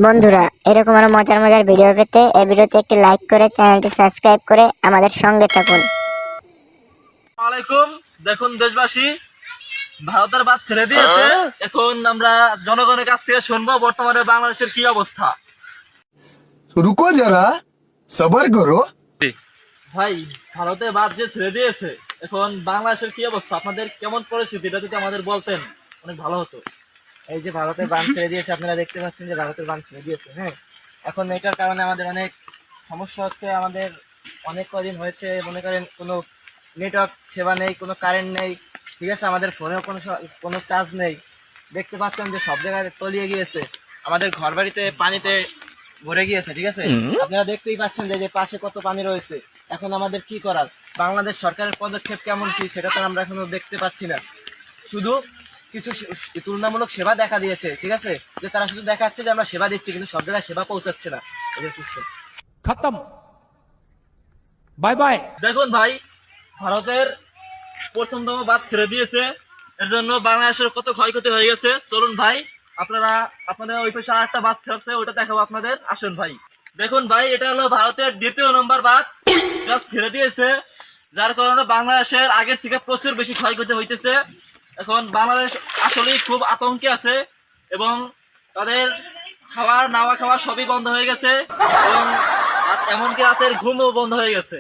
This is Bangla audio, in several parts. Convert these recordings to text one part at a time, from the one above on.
বন্ধুরা, এরকম আরো মজার মজার ভিডিও পেতে এই ভিডিওতে একটি লাইক করে চ্যানেলটি সাবস্ক্রাইব করে আমাদের সঙ্গে থাকুন। আলাইকুম। দেখুন দেশবাসী, ভারতের বাদ ছেড়ে দিয়েছে। এখন আমরা জনগণের কাছ থেকে শুনবো বর্তমানে বাংলাদেশের কি অবস্থা। रुको जरा सबर करो। ভাই, ভারতে বাদ যে ছেড়ে দিয়েছে, এখন বাংলাদেশের কি অবস্থা, আপনাদের কেমন পরিস্থিতি, এটা যদি আমাদের বলতেন অনেক ভালো হতো। এই যে ভারতের বাঁধ ছেড়ে দিয়েছে, আপনারা দেখতে পাচ্ছেন যে ভারতের বাঁধ ছেড়ে দিয়েছে। হ্যাঁ, এখন এটার কারণে আমাদের অনেক সমস্যা হচ্ছে। আমাদের অনেক কদিন হয়েছে মনে করেন কোনো নেটওয়ার্ক সেবা নেই, কোনো কারেন্ট নেই, ঠিক আছে, আমাদের ফোনেও কোনো চার্জ নেই। দেখতে পাচ্ছেন যে সব জায়গায় তলিয়ে গিয়েছে, আমাদের ঘর বাড়িতে পানিতে ভরে গিয়েছে, ঠিক আছে। আপনারা দেখতেই পাচ্ছেন যে পাশে কত পানি রয়েছে। এখন আমাদের কি করার, বাংলাদেশ সরকারের পদক্ষেপ কেমন কি সেটা তো আমরা এখনো দেখতে পাচ্ছি না। শুধু কিছু তুলনামূলক সেবা দেখা দিয়েছে, ঠিক আছে, যে তারা শুধু দেখাচ্ছে যে আমরা সেবা দিচ্ছি, কিন্তু সব জায়গায় সেবা পৌঁছাচ্ছে না। खत्म बाय बाय। দেখুন ভাই, ভারতের প্রথমতম বাদ ছেড়ে দিয়েছে, এর জন্য বাংলাদেশের কত ক্ষয়ক্ষতি হয়ে গেছে। চলুন ভাই, আপনাদের ওই পাশে আর একটা বাদ ছেড়েছে, ওইটা দেখাবো আপনাদের। আসুন ভাই, দেখুন ভাই, এটা হলো ভারতের দ্বিতীয় নম্বর বাদ যা ছেড়ে দিয়েছে, যার কারণে বাংলাদেশের আগের থেকে প্রচুর বেশি ক্ষয়ক্ষতি হইতেছে। এখন বাংলাদেশ আসলেই খুব আতঙ্কে আছে এবং তাদের নাওয়া খাওয়া সবই বন্ধ হয়ে গেছে এবং এমনকি রাতের ঘুমও বন্ধ হয়ে গেছে।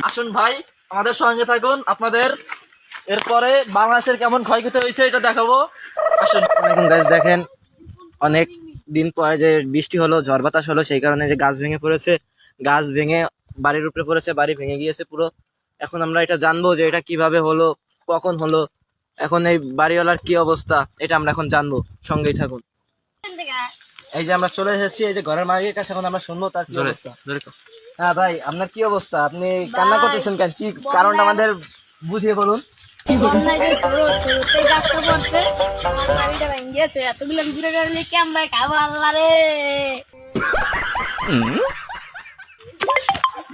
আসুন ভাই, আমাদের সঙ্গে থাকুন, আপনাদের এরপরে বাংলাদেশের কেমন ক্ষয়ক্ষতি হয়েছে এটা দেখাবো। আসুন। গাছ দেখেন, অনেক দিন পরে যে বৃষ্টি হলো, ঝড় বাতাস হলো, সেই কারণে যে গাছ ভেঙে পড়েছে, গাছ ভেঙে বাড়ির উপরে পড়েছে, বাড়ি ভেঙে গিয়েছে পুরো। এখন আমরা এটা জানবো যে এটা কিভাবে হলো, কখন হলো, এখন এই বাড়িওয়ালার কি অবস্থা, এটা আমরা এখন জানবো। সঙ্গেই থাকুন। এই যে আমরা চলে এসেছি এই যে ঘরের মালিকের কাছে, এখন আমরা শুনবো তার কি অবস্থা। হ্যাঁ ভাই, আপনার কি অবস্থা, আপনি কান্না করতেছেন কেন, কি কারণটা আমাদের বুঝিয়ে বলুন।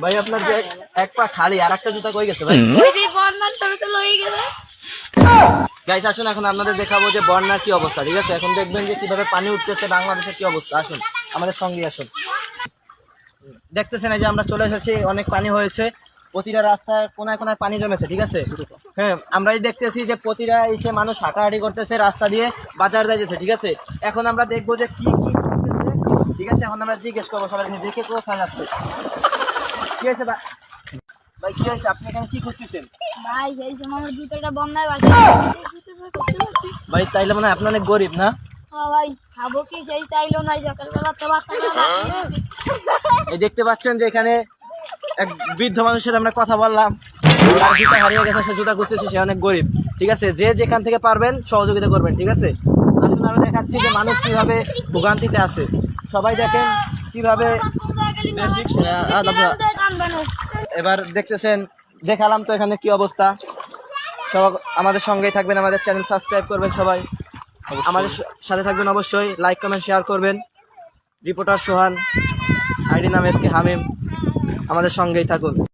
ভাই আপনার যে এক পা খালি, আর একটা জুতা কই গেছে ভাই? গাইস আসুন, এখন আপনাদের দেখাবো যে বন্যার কি অবস্থা, ঠিক আছে। এখন দেখবেন যে কিভাবে পানি উঠতেছে, বাংলাদেশের কি অবস্থা। আসুন আমাদের সঙ্গে আসুন। দেখতেছেন এই যে আমরা চলে এসেছি, অনেক পানি হয়েছে, প্রতিটা রাস্তায় কোনায় কোনায় পানি জমেছে, ঠিক আছে। হ্যাঁ, আমরাই দেখতেছি যে প্রতিটা এসে মানুষ হাঁটাহাঁটি করতেছে, রাস্তা দিয়ে বাজার যাইতেছে, ঠিক আছে। এখন আমরা দেখবো যে কি কি করতেছে, ঠিক আছে। এখন আমরা জিজ্ঞেস করবো সবাই যে কে কোথায় যাচ্ছে। কি হয়েছে ভাই, কি হয়েছে, আপনি এখানে কি খুঁজতেছেন? ভাই এই যে আমার জুতোটা বন্যায় ভাই তাইলে মনে হয় আপনি অনেক গরিব না? ভাই খাবো কি সেই চাইলো নাই, সকালবেলা তো এই দেখতে পাচ্ছেন যে এখানে এক বৃদ্ধ মানুষের সাথে আমরা কথা বললাম, তার জুতা হারিয়ে গেছে, সে জুতা খুঁজতেছে, সে অনেক গরিব, ঠিক আছে। যে যেখান থেকে পারবেন সহযোগিতা করবেন, ঠিক আছে। আসুন আমি দেখাচ্ছি যে মানুষ কিভাবে ভোগান্তিতে আছে, সবাই দেখেন কিভাবে। এবার দেখতেছেন, দেখালাম তো এখানে কি অবস্থা। সব আমাদের সঙ্গেই থাকবেন, আমাদের চ্যানেল সাবস্ক্রাইব করবেন, সবাই আমাদের সাথে থাকবেন অবশ্যই, লাইক কমেন্ট শেয়ার করবেন। রিপোর্টার সোহান, আইডি নাম এসকে হামিম, আমাদের সঙ্গেই থাকুন।